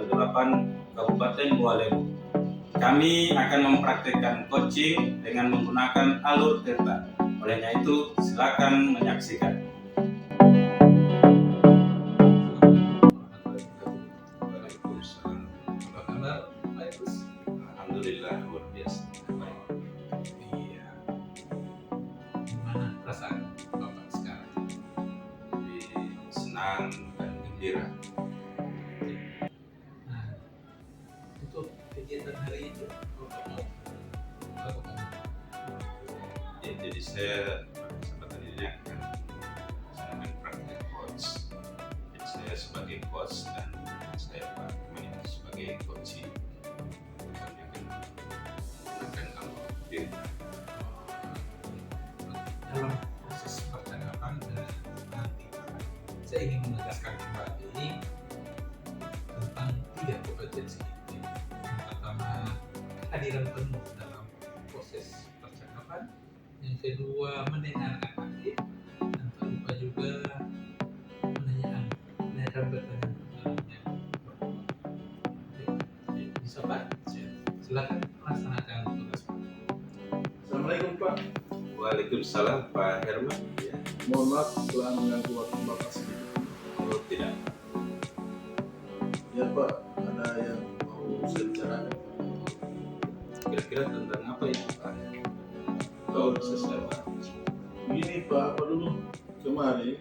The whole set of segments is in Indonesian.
dan 8 Kabupaten Bua Lembu. Kami akan mempraktikkan coaching dengan menggunakan alur theta. Olehnya itu, silakan menyaksikan. Waalaikumsalam. Apa kabar, Pak Idrus? Alhamdulillah, luar biasa. Iya. Gimana perasaan Bapak sekarang? Lebih senang dan gembira. Nah, untuk kegiatan hari itu, Bapak mau lakukan apa? Ya, jadi saya pada kesempatan ini akan praktek coach. Jadi saya sebagai coach dan saya Pak Herman sebagai coaching. Kami akan menggunakan alur theta. Dalam proses percakapan nanti, saya ingin menegaskan kembali tentang 3 kompetensi ini. Yang pertama, kehadiran penuh dalam proses percakapan. Yang kedua, mendengarkan aktif. Dan tak lupa juga menanyakan dan pertanyaan yang berkembang. Oke, bisa Pak? Silakan melaksanakan tugas Pak. Assalamualaikum Pak. Waalaikumsalam Pak Herman. Ya, Mohon maaf telah mengganggu waktu Bapak sedikit. oh tidak. Ya Pak, ada yang mau saya bicarakan. Kira-kira tentang apa ini Pak? Oh, bisa saya Pak. Begini Pak, apa dulu kemarin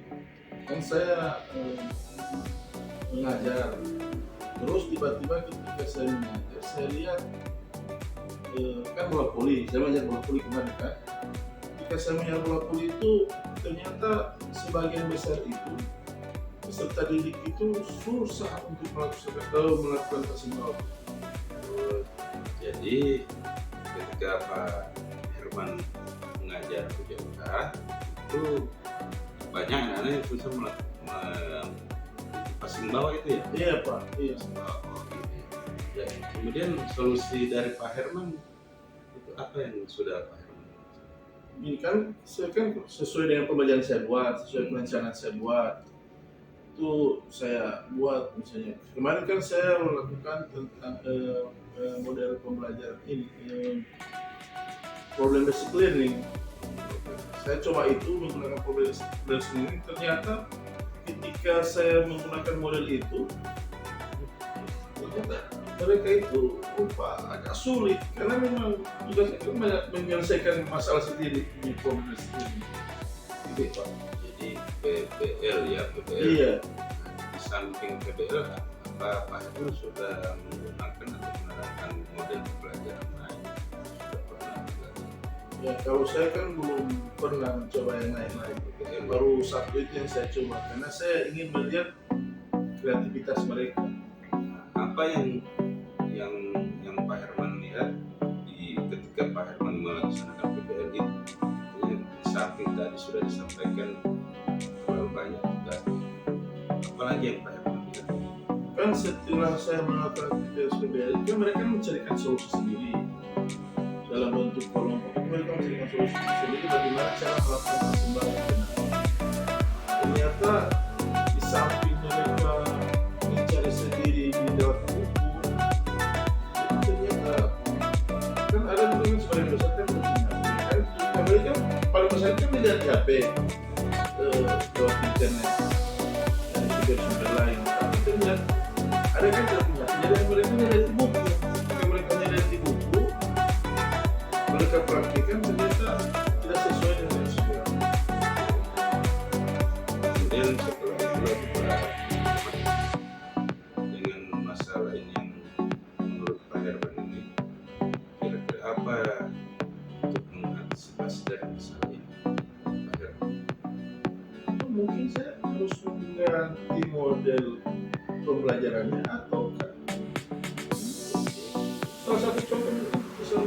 kan saya mengajar. Terus tiba-tiba ketika saya mengajar, saya lihat kan bola voli. Saya mengajar bola voli kemarin kan. Ketika saya mengajar bola voli itu ternyata sebagian besar itu peserta didik itu susah untuk melakukan passing out. Oh, jadi ketika Pak Herman mengajar PJOK itu banyak anak-anak yang susah passing bawah itu ya? Iya Pak, iya. Oh, gitu. Ya, kemudian solusi dari Pak Herman itu apa yang sudah Pak Herman? Ini kan saya kan sesuai dengan pembelajaran saya buat, sesuai perencanaan saya buat. Itu saya buat misalnya. Kemarin kan saya melakukan tentang model pembelajaran ini, problem based learning. Saya coba itu menggunakan problem based learning. Ternyata ketika saya menggunakan model itu, ternyata mereka itu agak sulit karena memang tugasnya kan banyak menyelesaikan masalah sendiri di problem based learning. Gitu Pak. Jadi PBL ya, PBL. Iya. Di samping PBL, apa Pak Herman sudah menggunakan atau menerapkan model pembelajaran lain? Sudah pernah belajar? Ya kalau saya kan belum pernah mencoba yang lain-lain. Yang baru satu itu yang saya coba karena saya ingin melihat kreativitas mereka. Apa yang Pak Herman lihat ketika Pak Herman melaksanakan PBL itu? Di samping tadi sudah disampaikan terlalu banyak tugas. Apalagi yang Pak Herman lihat? Kan setelah saya melakukan PBL kan mereka mencarikan solusi sendiri dalam bentuk kelompok. Mereka mencarikan solusi sendiri bagaimana cara melakukan persembahan benar. Ternyata di samping mereka mencari sendiri di lewat buku, ternyata kan ada juga yang sebagian besar kan mereka paling besar kan melihat di HP, lewat internet dan sumber-sumber lain. Tapi ternyata ada kan tidak punya. Jadi mereka melihat di buku. Ketika mereka melihat di buku, mereka praktikkan ternyata tidak sesuai dengan yang sudah. Kemudian setelah itu dengan masalah ini yang menurut Pak Herman ini, kira-kira apa untuk mengantisipasi dari masalah ini Pak Herman? Mungkin saya harus mengganti model pembelajarannya atau salah satu contoh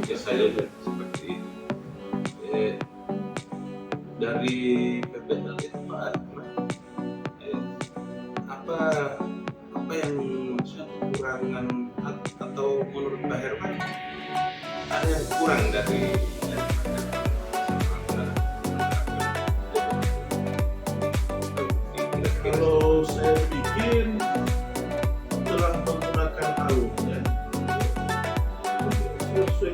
Ya saya lihat seperti itu. Dari PBL itu Pak Herman, apa yang maksudnya kekurangan atau menurut Pak Herman ada yang kurang dari kalau saya pikir telah menggunakan tahu ya sesuai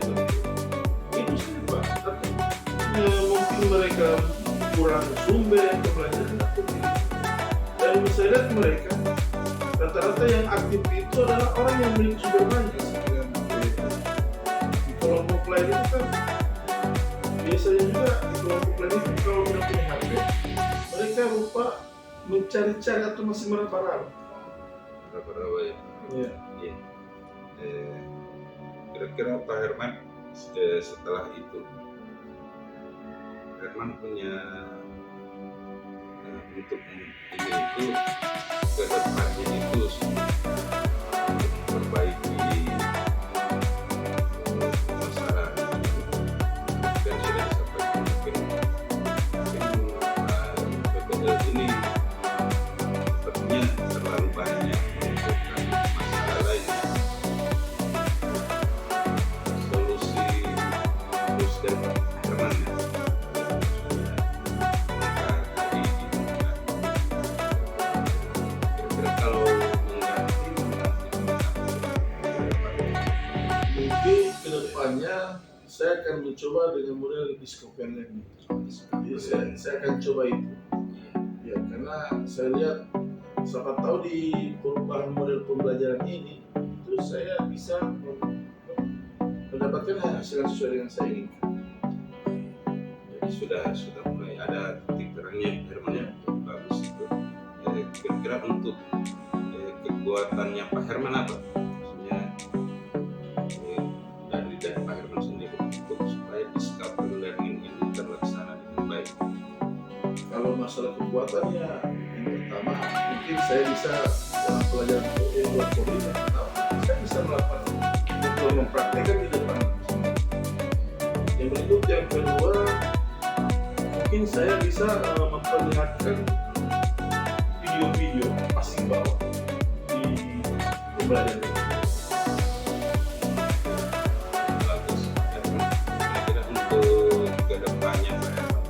itu sih Pak. Tapi mungkin mereka kurang sumber pembelajaran atau tidak. Dan saya lihat mereka rata-rata yang aktif itu adalah orang yang memiliki sumber banyak. Di kelompok lain itu kan biasanya juga di kelompok lain itu kalau tidak punya HP mereka lupa mencari-cari atau masih meraba-raba. Berapa ya? Iya. Iya. Kira-kira Pak Herman setelah itu Herman punya untuk ini itu ke depannya itu memperbaiki masalah dan sudah disampaikan mungkin PPL ini sepertinya terlalu banyak menimbulkan masalah lainnya. Solusi terus dari Herman ya kira-kira kalau mengganti Mungkin kedepannya saya akan mencoba dengan model discover learning. Jadi saya akan coba itu. Ya, karena saya lihat siapa tahu di perubahan model pembelajaran ini itu saya bisa mendapatkan hasil yang sesuai dengan saya inginkan. jadi sudah mulai ada titik terangnya Herman ya. Bagus itu. Kira-kira untuk kekuatannya Pak Herman apa? Maksudnya dari Pak Herman sendiri untuk supaya discovery learning ini terlaksana dengan baik. Kalau masalah kekuatannya yang pertama mungkin saya bisa dalam pelajaran buat politik saya bisa melakukan untuk mempraktekkan di depan. Yang berikut yang kedua mungkin saya bisa memperlihatkan video-video passing bawah di pembelajaran. Bagus. Kira-kira untuk kedepannya Pak Herman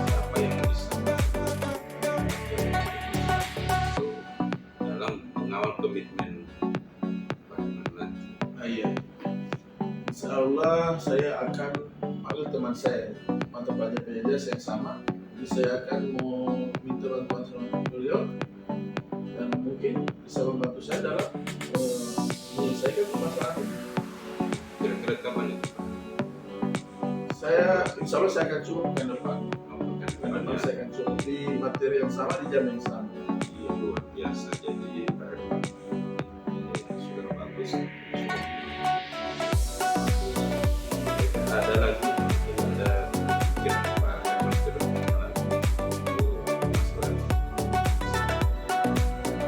siapa yang bisa dalam mengawal komitmen Pak Herman nanti? Iya. Insya Allah saya akan panggil teman saya, mata pelajaran PNS yang sama. Jadi saya akan mau minta bantuan sama beliau dan mungkin bisa membantu saya dalam menyelesaikan permasalahan ini. Kira-kira kapan itu? Saya insya Allah saya akan coba pekan depan. Pekan Pekan depan depan saya akan coba di materi yang sama di jam yang sama. ya, luar biasa. Jadi Pak Herman ini sudah bagus. Ada lagi yang ada pikiran Pak Herman ke depan lagi untuk masalah ini?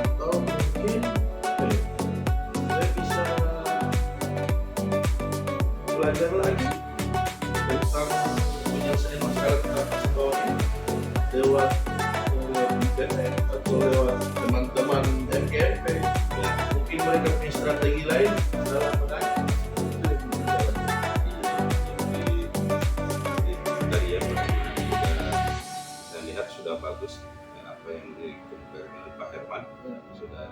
Atau mungkin saya bisa belajar lagi tentang penyelesaian masalah tentang passing bawah ini lewat internet atau lewat teman-teman MGMP. Ya, mungkin mereka punya strategi lain dalam menangani. Dari yang pertama saya lihat sudah bagus apa yang dikemukakan oleh Pak Herman sudah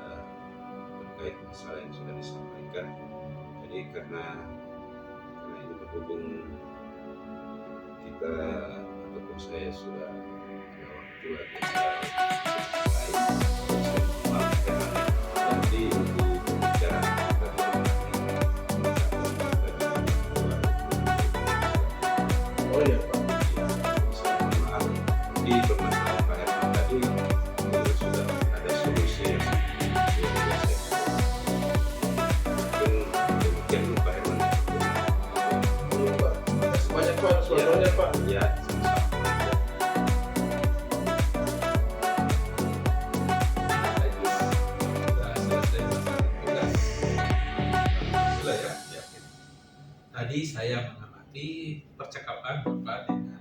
terkait masalah yang sudah disampaikan. Jadi karena ini berhubung kita ataupun saya sudah ada waktu lagi lain, saya mohon maaf Pak Herman. Nanti untuk pembicaraan kita Oh iya Pak. maaf di permasalahan Pak Herman tadi sudah ada solusi yang biasa. Mungkin demikian Pak Herman. Iya Pak. Terima kasih banyak Pak. Selamat Pak. Ya, sama-sama. Sudah selesai masalah tugas. Sudah ya. Tadi saya mengamati percakapan Bapak dengan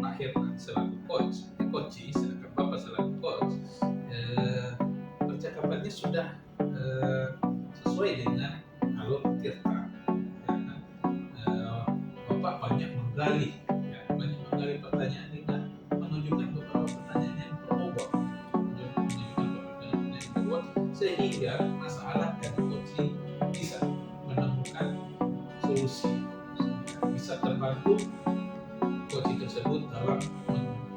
Pak Herman selaku coach, silakan Bapak selaku coach. Percakapannya sudah sesuai dengan alur Tirta. Ya kan? Bapak banyak menggali pertanyaan dengan menunjukkan beberapa pertanyaan tidak masalah dan coaching bisa menemukan solusi, bisa terbantu coaching tersebut dalam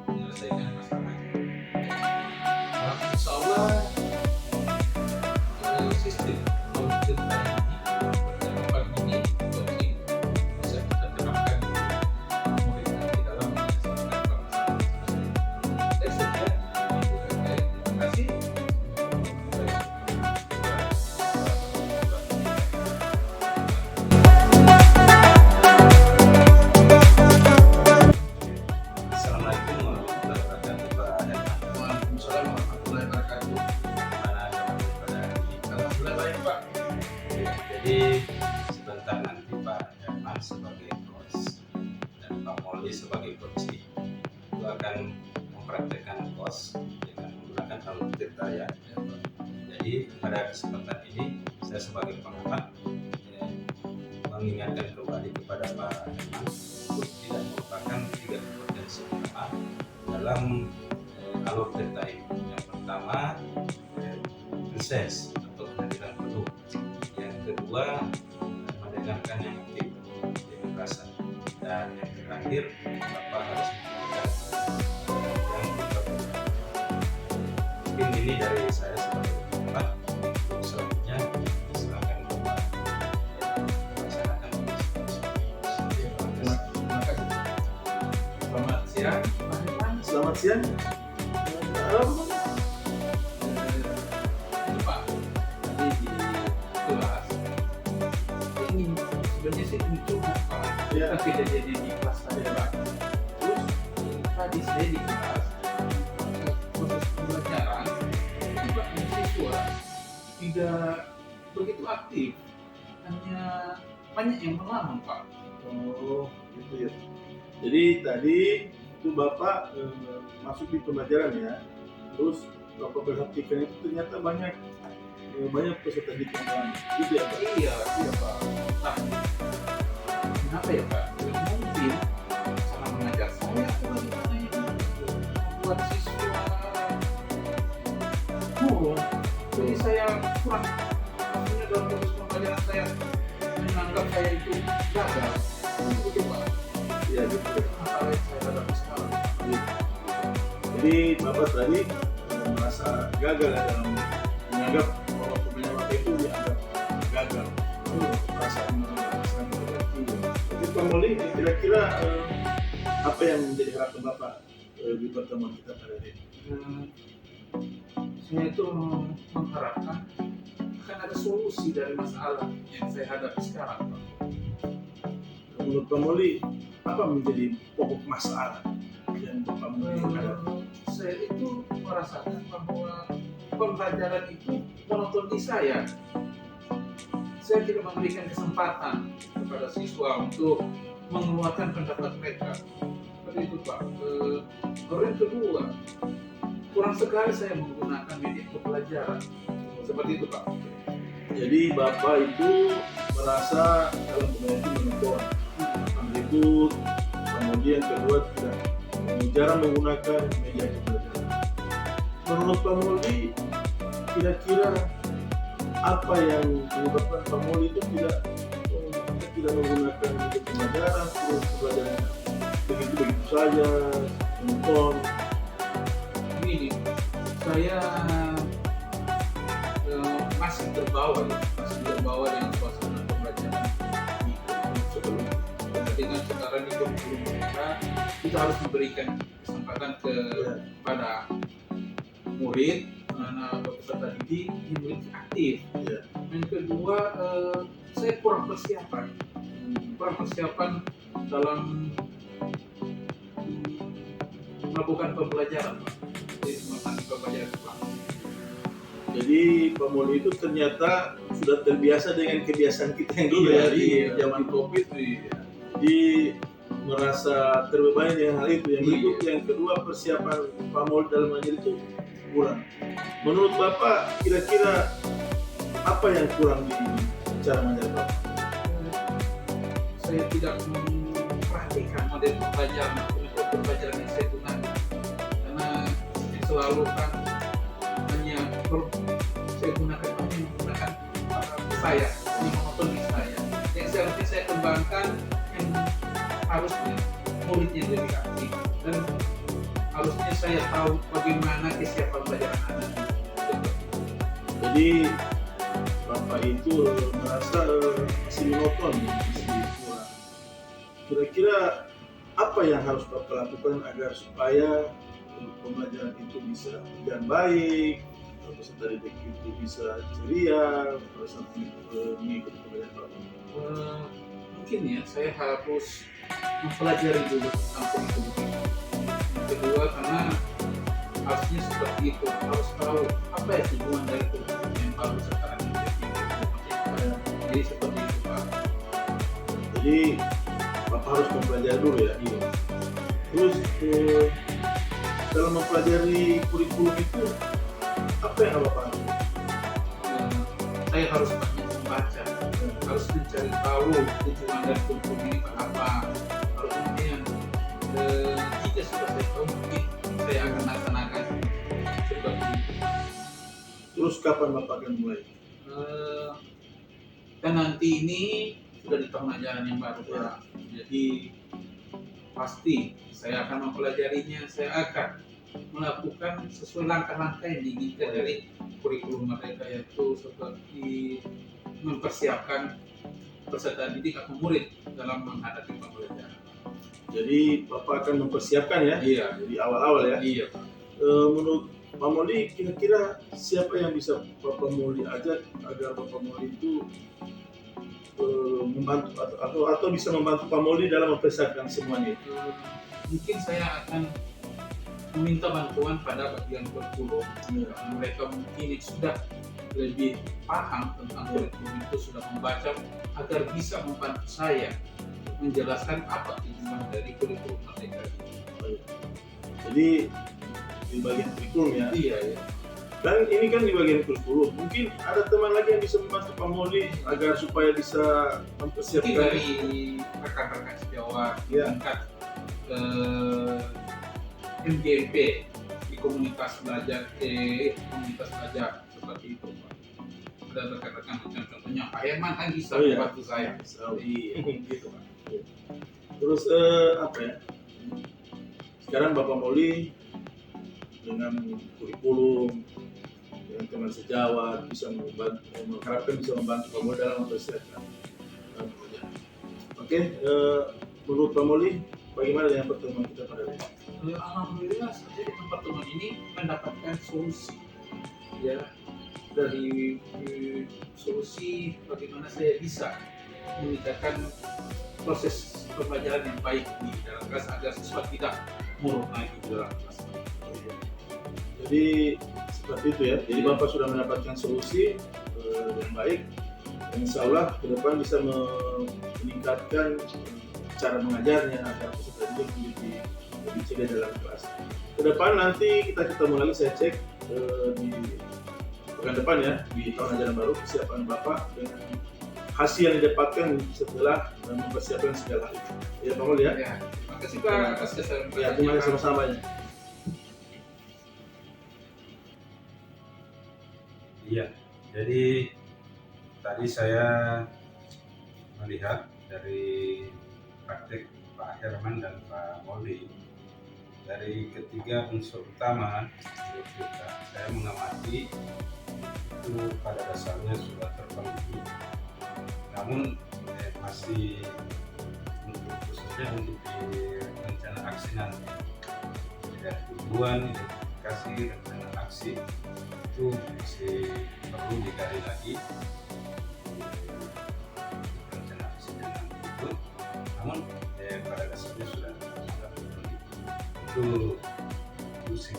menyelesaikan masalah. Insya Allah sistem audit ini penerapan ini coaching bisa kita terapkan di murid di dalam menyelesaikan permasalahan. Sekian, terima kasih. Assalamualaikum warahmatullahi wabarakatuh, Pak Adnan. Waalaikumsalam warahmatullahi wabarakatuh. Gimana kabar pada hari ini? Alhamdulillah baik Pak. Jadi sebentar nanti Pak Herman sebagai coach dan Pak Molly sebagai coach itu akan mempraktekkan coach dengan menggunakan alur cerita ya. Jadi pada kesempatan ini saya sebagai pengamat mengingatkan kembali kepada Pak Herman untuk tidak melupakan 3 kompetensi utama dalam alur cerita ini. Yang pertama research atau kehadiran penuh. Yang kedua mendengarkan yang aktif dengan rasa. Dan yang terakhir Bapak harus menggunakan yang kita. Mungkin ini dari saya sebagai pengamat. Untuk selanjutnya silakan Bapak melaksanakan Terima kasih. Selamat siang Pak Herman. Selamat siang. Pak, tadi di kelas ini sebenarnya saya mencoba Pak, Ya. tapi kejadian di kelas tadi Pak. Terus tadi saya di kelas proses pembelajaran juga siswa tidak begitu aktif, hanya banyak yang melamun Pak. Oh, gitu ya. Jadi tadi itu Bapak masuk di pembelajaran ya. Terus Bapak perhatikan itu ternyata banyak peserta didik yang lain. Gitu ya Pak? Iya Pak. Nah, kenapa ya Pak? Mungkin cara mengajar saya atau bagaimana ya buat siswa kurang. Jadi saya kurang, maksudnya dalam proses pembelajaran saya menganggap saya itu gagal. Begitu Pak. Iya gitu. Masalah yang saya hadapi sekarang. Jadi Bapak tadi merasa gagal ya dalam menganggap bahwa pembelajaran Bapak itu dianggap gagal. Merasa Jadi Pak Molly, kira-kira apa yang menjadi harapan Bapak di pertemuan kita pada hari ini? Saya itu mengharapkan akan ada solusi dari masalah yang saya hadapi sekarang Pak. Menurut Pak Molly, apa menjadi pokok masalah yang Bapak Molly hadapi? Saya itu merasakan bahwa pembelajaran itu monoton di saya. Saya tidak memberikan kesempatan kepada siswa untuk mengeluarkan pendapat mereka. Seperti itu Pak. Lalu yang kedua, kurang sekali saya menggunakan media pembelajaran. Seperti itu Pak. Jadi Bapak itu merasa dalam pembelajaran itu monoton, berikut, kemudian kedua tidak jarang menggunakan media pembelajaran. Menurut Pak Molly, kira-kira apa yang menyebabkan Pak Molly itu tidak menggunakan media pembelajaran, terus pembelajaran begitu saja, menonton? Ini saya masih terbawa dengan suasana pembelajaran di sebelum dengan sekarang di kurikulum kita harus memberikan kesempatan kepada murid, anak peserta didik, murid aktif. Ya. Yang kedua, saya kurang persiapan dalam melakukan pembelajaran, jadi melakukan pembelajaran ulang. Jadi Pak Molly itu ternyata sudah terbiasa dengan kebiasaan kita yang dulu ya di zaman COVID. Jadi merasa terbebani dengan hal itu. Yang berikut yang kedua, persiapan Pak Molly dalam mengajar itu kurang. Menurut Bapak, kira-kira apa yang kurang di cara mengajar Bapak? Saya tidak memperhatikan model pembelajaran atau metode pembelajaran yang saya gunakan, karena yang selalu kan hanya saya gunakan hanya saya, ini monoton di saya. Yang seharusnya saya kembangkan yang harusnya muridnya lebih aktif dan harusnya saya tahu bagaimana kesiapan belajar anak. Jadi Bapak itu merasa masih monoton, masih kurang. Kira-kira apa yang harus Bapak lakukan agar supaya pembelajaran itu bisa berjalan baik, peserta didik itu bisa ceria, peserta mengikuti pembelajaran Bapak? Mungkin ya saya harus mempelajari dulu tentang kurikulum. Yang kedua, karena harusnya seperti itu, harus tahu apa ya tujuan dari kurikulum yang baru sekarang ini. Jadi seperti itu Pak. Jadi Bapak harus mempelajari dulu ya. Iya. Terus dalam mempelajari kurikulum itu apa yang Bapak lakukan? Saya harus banyak membaca, harus mencari tahu tujuan dari kurikulum ini apa. Harus kemudian jika sudah saya tahu mungkin saya akan laksanakan seperti itu. Terus kapan Bapak akan mulai? Dan nanti ini sudah di tahun ajaran yang baru Pak. Jadi pasti saya akan mempelajarinya, saya akan melakukan sesuai langkah-langkah yang diinginkan dari kurikulum mereka, yaitu seperti mempersiapkan peserta didik atau murid dalam menghadapi pembelajaran. Jadi Bapak akan mempersiapkan ya? Iya. Di awal-awal ya? Iya. Menurut Pak Moli, kira-kira siapa yang bisa Bapak Moli ajak agar Bapak Moli itu membantu atau bisa membantu Pak Moli dalam mempersiapkan semuanya itu? Mungkin saya akan meminta bantuan pada bagian kurikulum. Mereka mungkin yang sudah lebih paham tentang kurikulum itu, sudah membaca, agar bisa membantu saya menjelaskan apa tujuan dari kurikulum mereka. Jadi di bagian kurikulum ya? Iya, ya. Dan ini kan di bagian kurikulum, mungkin ada teman lagi yang bisa membantu Pak Moli agar supaya bisa Mungkin mempersiapkan dari rekan-rekan sejawat Iya. tingkat MGMP di komunitas belajar seperti itu Pak. Ada rekan-rekan macam contohnya Pak Herman kan bisa Oh, iya. membantu saya. Iya, gitu Pak. Terus apa ya? Sekarang Bapak Moli dengan kurikulum, dengan teman sejawat bisa mengharapkan bisa membantu Pak Moli dalam mempersiapkan pembelajaran. Oke, menurut Pak Moli, bagaimana dengan pertemuan kita pada hari ini? Alhamdulillah saya di pertemuan ini mendapatkan solusi ya, dari solusi bagaimana saya bisa meningkatkan proses pembelajaran yang baik di dalam kelas agar siswa tidak murung lagi di dalam kelas. Jadi seperti itu ya. Jadi Bapak sudah mendapatkan solusi yang baik. Dan insya Allah ke depan bisa meningkatkan cara mengajarnya agar peserta didik lebih ceria dalam kelas. Ke depan nanti kita ketemu lagi, saya cek di pekan depan ya, di tahun ajaran baru kesiapan Bapak dengan hasil yang didapatkan setelah mempersiapkan segala hal itu. Ya Pak Moli ya. Ya, terima kasih Pak atas kesempatannya. Ya, terima kasih sama-sama ya. Iya, jadi tadi saya melihat dari praktek Pak Herman dan Pak Moli, dari ketiga unsur utama menurut kita, saya mengamati itu pada dasarnya sudah terpenuhi. Namun masih khususnya untuk di rencana aksi nanti, dan tujuan identifikasi rencana aksi itu masih perlu digali lagi rencana aksi nanti itu. Namun pada dasarnya sudah terpenuhi. Itu sih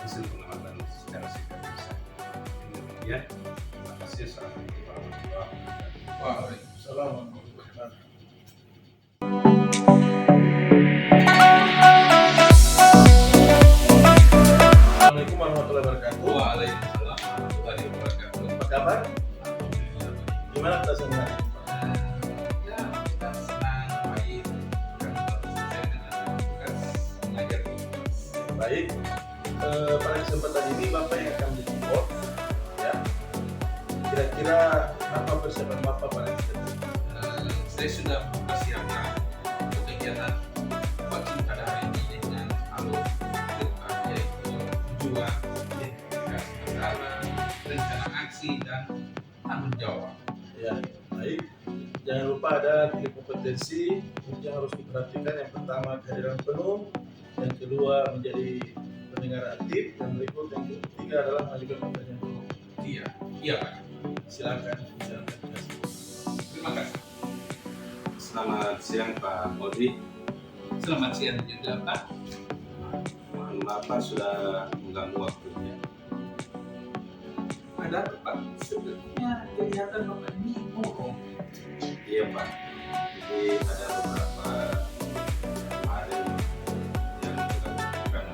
hasil pengamatan secara psikologis. Demikian, terima kasih. Assalamualaikum warahmatullahi wabarakatuh. Waalaikumsalam warahmatullahi wabarakatuh. Assalamualaikum warahmatullahi wabarakatuh. Waalaikumsalam warahmatullahi wabarakatuh. Apa kabar? Gimana perasaannya? Ya, kita senang, baik, karena baru selesai dengan tugas mengajar di kelas. Baik. Pada kesempatan ini Bapak yang akan menjadi host ya. Kira-kira Apa persiapan Bapak Pak? Saya sudah mempersiapkan untuk kegiatan coaching pada hari ini dengan alur depan, yaitu tujuan, identifikasi masalah, rencana aksi, dan tanggung jawab. Ya, baik. Jangan lupa ada 3 kompetensi yang harus diperhatikan. Yang pertama kehadiran penuh, yang kedua menjadi pendengar aktif, dan berikut yang ketiga adalah mengajukan pertanyaan penuh. Iya Pak. Silakan. Terima kasih. Selamat siang Pak Audrey. Selamat siang juga Pak. Mohon maaf Pak sudah mengganggu waktunya. Ada apa Pak? Sebenarnya kelihatan Bapak ini murung. Iya Pak. Jadi ada beberapa kemarin yang dilakukan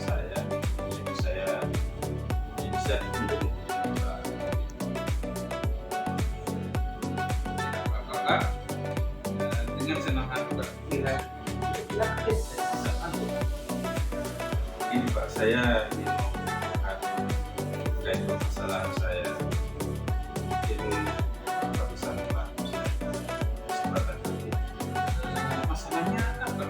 saya, yaitu saya bisa untuk Pak. Tidak apa-apa Pak. Dengan senang hati Pak. Kira-kira saya bisa bantu. Ini Pak, saya ingin mengangkat terkait permasalahan saya. Mungkin Bapak bisa membantu saya kesempatan ini. Masalahnya apa?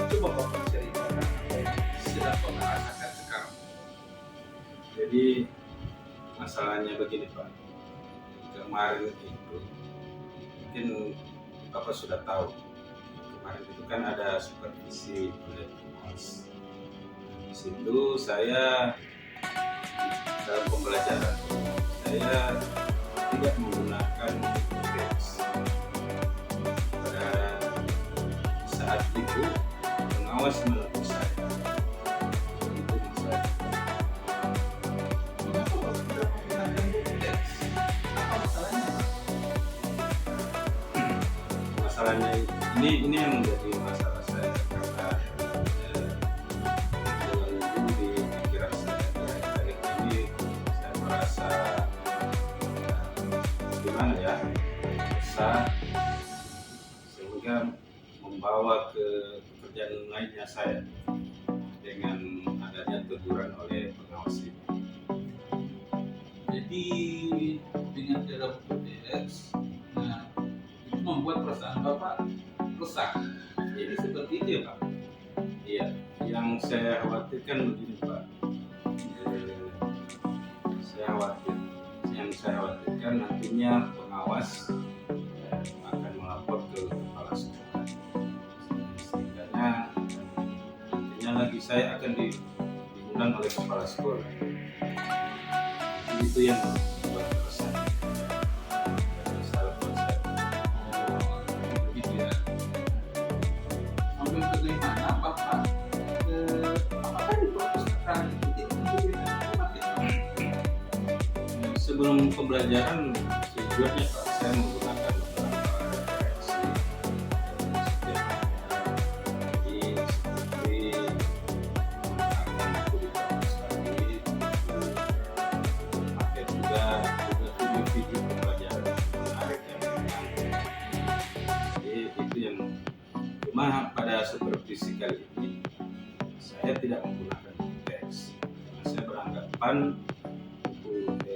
Coba Bapak ceritakan apa yang sedang Bapak rasakan sekarang. Jadi masalahnya begini Pak, kemarin itu mungkin Bapak sudah tahu, kemarin itu kan ada supervisi oleh pengawas. Di situ saya dalam pembelajaran saya tidak menggunakan teks. Pada saat itu pengawas menegur saya. Itu masalah. Mengapa Bapak tidak menggunakan buku teks? Apa masalahnya Pak? Masalahnya ini yang menjadi masalah saya karena mengganggu di pikiran saya. Akhir ini saya merasa gimana ya, resah sehingga membawa ke pekerjaan lainnya saya dengan adanya teguran oleh pengawas ini. Jadi dengan tidak buku teks, nah itu membuat perasaan Bapak rusak. Jadi seperti itu ya Pak. Iya, yang saya khawatirkan begini Pak. Yang saya khawatirkan nantinya pengawas akan melapor ke kepala sekolah. Setidaknya nantinya lagi saya akan diundang oleh kepala sekolah. Jadi itu yang membuat resah. Salah buat saya. Begitu ya. Sampai bagaimana Bapak? Apakah di perpustakaan itu tidak diberikan materi? Sebelum pembelajaran sejujurnya Pak, saya menggunakan beberapa referensi setiap jadi seperti menggunakan buku di kampus tadi, pakai juga video-video pembelajaran menarik yang menarik. Jadi itu yang cuma pada supervisi kali ini saya tidak menggunakan teks karena saya beranggapan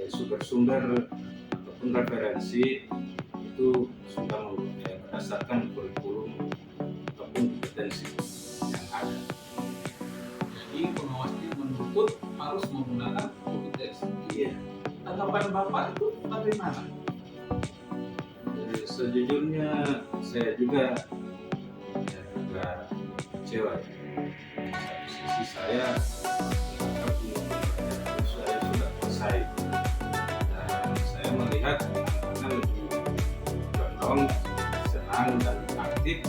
sumber-sumber ataupun referensi itu sudah berdasarkan kurikulum ataupun kompetensi yang ada. Jadi pengawasnya menuntut harus menggunakan buku teks. Iya. Tanggapan Bapak itu bagaimana? Sejujurnya saya juga agak kecewa. Di satu sisi saya menganggap ini pembelajaran saya sudah selesai. Saya melihat anak-anak lebih condong, senang dan aktif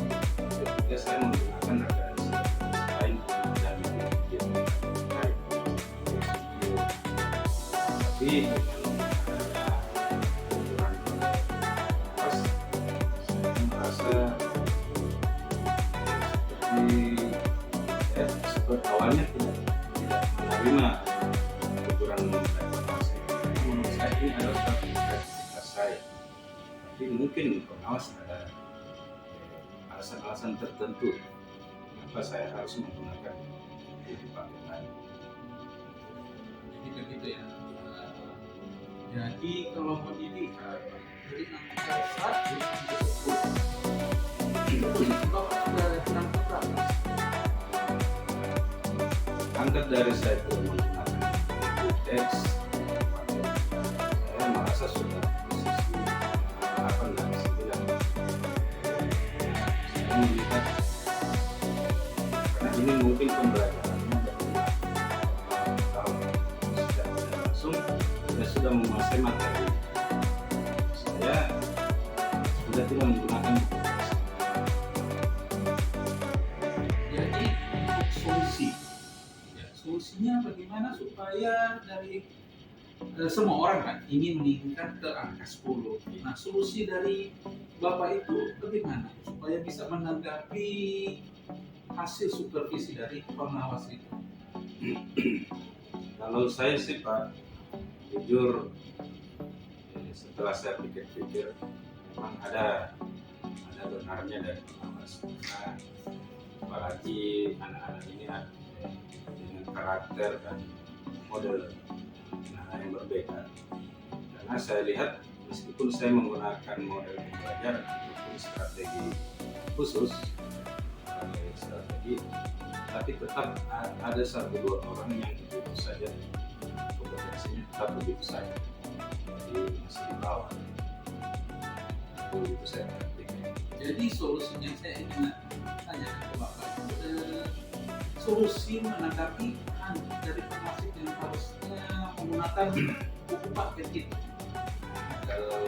ketika saya menggunakan referensi lain dan video lain. Tapi dengan adanya aturan pas, saya merasa seperti awalnya tidak menerima aturan reformasi. Menurut saya ini adalah suatu kreativitas saya. Tapi mungkin pengawas ada alasan-alasan tertentu kenapa saya harus menggunakan itu paketan. Jadi begitu ya. Jadi kalau mau dilihat dari angka 1 sampai 10, Bapak sudah angka berapa? Angkat dari saya itu menggunakan teks, saya merasa sudah posisi 8 dan 9. Saya melihat karena ini mungkin pembelajarannya dari tahun secara tidak langsung saya sudah menguasai materi. Saya sudah tidak menggunakan buku teks. Jadi solusi, ya, solusinya bagaimana supaya dari semua orang kan ingin meningkat ke angka 10. Nah, solusi dari Bapak itu bagaimana supaya bisa menanggapi hasil supervisi dari pengawas itu? Kalau saya sih Pak, jujur setelah saya pikir-pikir memang ada benarnya dari pengawas. Nah, apalagi anak-anak ini dengan karakter dan model anak yang berbeda. Karena saya lihat meskipun saya menggunakan model pembelajaran ataupun strategi khusus, strategi, tapi tetap ada 1-2 orang yang begitu saja kompetensinya tetap begitu saja, jadi masih di bawah. Itu saya perhatikan. Jadi solusinya saya ingin tanya ke Bapak, solusi menanggapi dari pengawas yang harusnya menggunakan buku paket itu. Kalau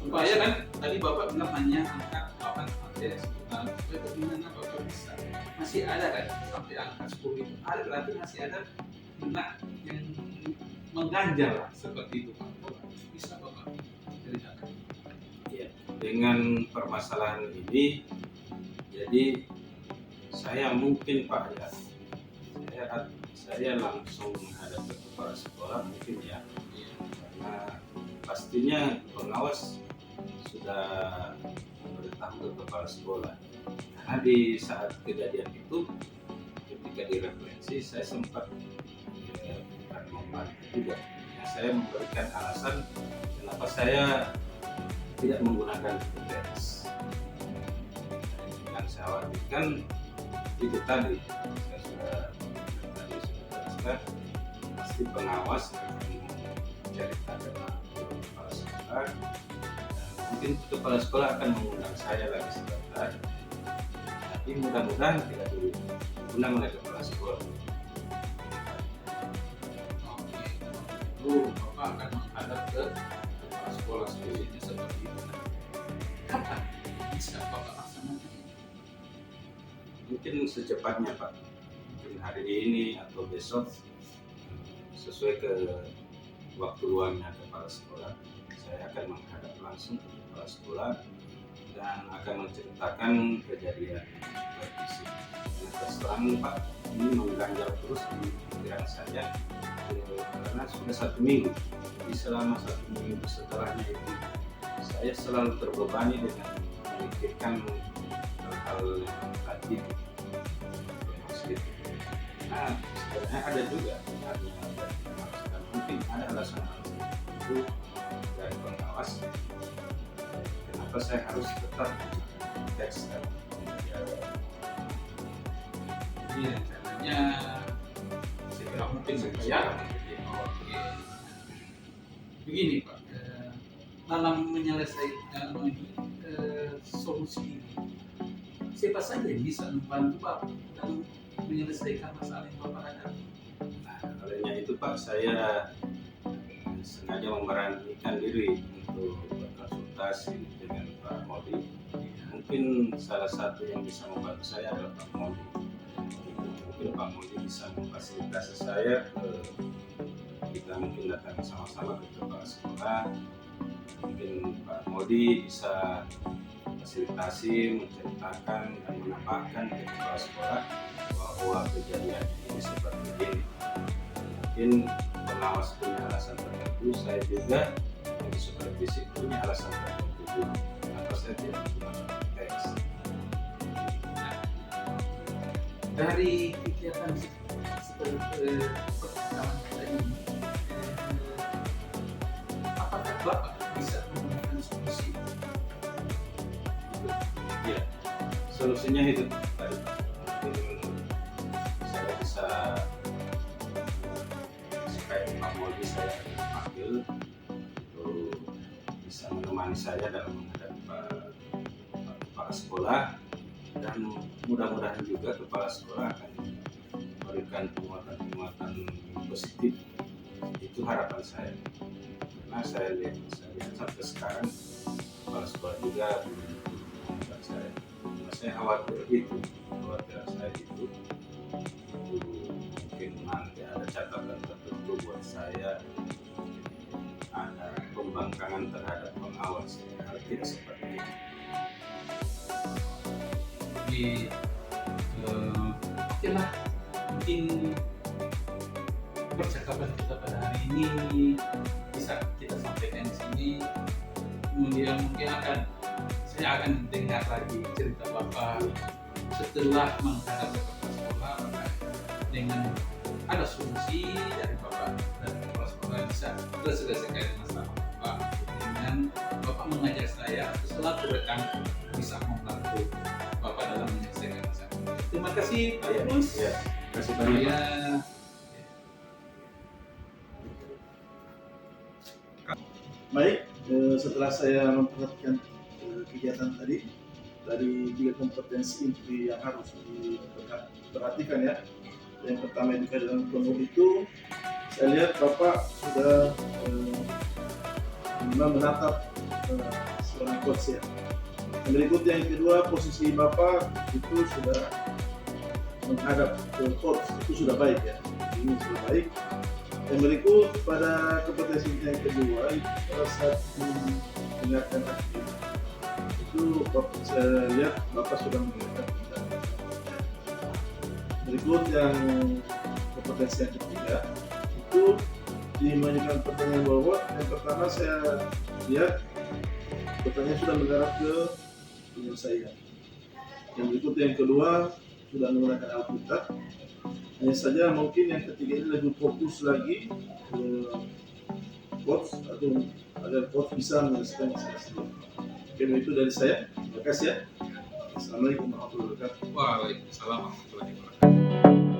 Supaya kan tadi Bapak bilang hanya angka 8 sampai 9. Bagaimana Bapak bisa? Masih ada kan sampai angka 10 itu? Ada, berarti masih ada benak yang mengganjal lah, seperti itu Pak. Bisa Bapak ceritakan? ya, dengan permasalahan ini, jadi saya mungkin Pak ya, saya langsung menghadap ke kepala sekolah mungkin ya, karena pastinya pengawas sudah memberitahu ke kepala sekolah. Karena di saat kejadian itu, ketika direfleksi, saya sempat bukan membantu juga. Ya, saya memberikan alasan kenapa saya tidak menggunakan teks. Yang saya khawatirkan itu tadi, saya sudah jelaskan, pasti pengawas akan menceritakan ke kepala sekolah. Mungkin kepala sekolah akan mengundang saya lagi sebentar, tapi mudah-mudahan tidak diundang oleh kepala sekolah. Oke, lalu Bapak akan menghadap ke kepala sekolah solusinya seperti itu. Kapan bisa Bapak laksanakan? Mungkin secepatnya Pak, mungkin hari ini atau besok, sesuai ke waktu luangnya kepala sekolah, saya akan menghadap langsung ke kepala sekolah dan akan menceritakan kejadian supervisi. Nah, terus terang Pak, ini mengganjal terus di pikiran saya karena sudah 1 minggu. Jadi selama 1 minggu setelahnya itu, saya selalu terbebani dengan memikirkan hal yang tadi. Nah, sebenarnya ada juga dan mungkin ada alasan-alasan itu dari pengawas kenapa saya harus tetap teks dan Jadi rencananya segera mungkin ya. Oke. Begini Pak, dalam menyelesaikan solusi ini, siapa saja yang bisa membantu Pak dalam menyelesaikan masalah yang Bapak hadapi? nah, olehnya itu Pak, saya sengaja memberanikan diri untuk berkonsultasi dengan Pak Modi. Mungkin salah satu yang bisa membantu saya adalah Pak Modi. Mungkin Pak Modi bisa memfasilitasi saya, kita mungkin datang sama-sama ke kepala sekolah. Mungkin Pak Modi bisa fasilitasi, menceritakan dan menambahkan ke kepala sekolah bahwa kejadian ini seperti ini. Mungkin pengawas punya alasan tertentu, saya juga yang disupervisi punya alasan tertentu juga. Kenapa saya tidak menggunakan teks? Dari kegiatan seperti pertama kita ini, solusinya itu tadi, mungkin saya bisa supaya Pak Moli saya panggil untuk bisa menemani saya dalam menghadapi kepala sekolah, dan mudah-mudahan juga kepala sekolah akan memberikan penguatan-penguatan positif. Itu harapan saya, karena saya lihat sampai sekarang kepala sekolah juga belum menguatkan saya. Cuma saya khawatir itu, kekhawatiran saya itu mungkin nanti ada catatan tertentu buat saya, ada pembangkangan terhadap pengawas. Tidak seperti itu. Jadi oke lah, mungkin percakapan kita pada hari ini bisa kita sampaikan di sini. Kemudian mungkin saya akan dengar lagi cerita Bapak setelah menghadapi kepala sekolah, maka dengan ada solusi dari Bapak dan kepala sekolah bisa terselesaikan masalah Bapak dengan Bapak mengajak saya selaku rekan bisa membantu Bapak dalam menyelesaikan masalah. Terima kasih Pak Yunus. Ya, terima kasih banyak. Ya. Baik, setelah saya memperhatikan kegiatan tadi dari 3 kompetensi inti yang harus diperhatikan ya. Yang pertama itu dalam penuh itu, saya lihat Bapak sudah menatap seorang coach ya. Yang berikutnya yang kedua, posisi Bapak itu sudah menghadap ke coach, itu sudah baik ya. Ini sudah baik. Yang berikut pada kompetensi yang kedua, pada saat mendengarkan aktif itu saya lihat Bapak sudah mendengarkan. Berikut yang kompetensi yang ketiga itu dimajukan pertanyaan bahwa yang pertama saya lihat pertanyaan sudah mengarah ke penyelesaian. Yang berikut yang kedua sudah menggunakan Alkitab. Hanya saja mungkin yang ketiga ini lebih fokus lagi ke coach atau agar coach bisa menyelesaikan masalah sendiri. Oke, itu dari saya. Terima kasih ya. Assalamualaikum warahmatullahi wabarakatuh. Waalaikumsalam warahmatullahi wabarakatuh.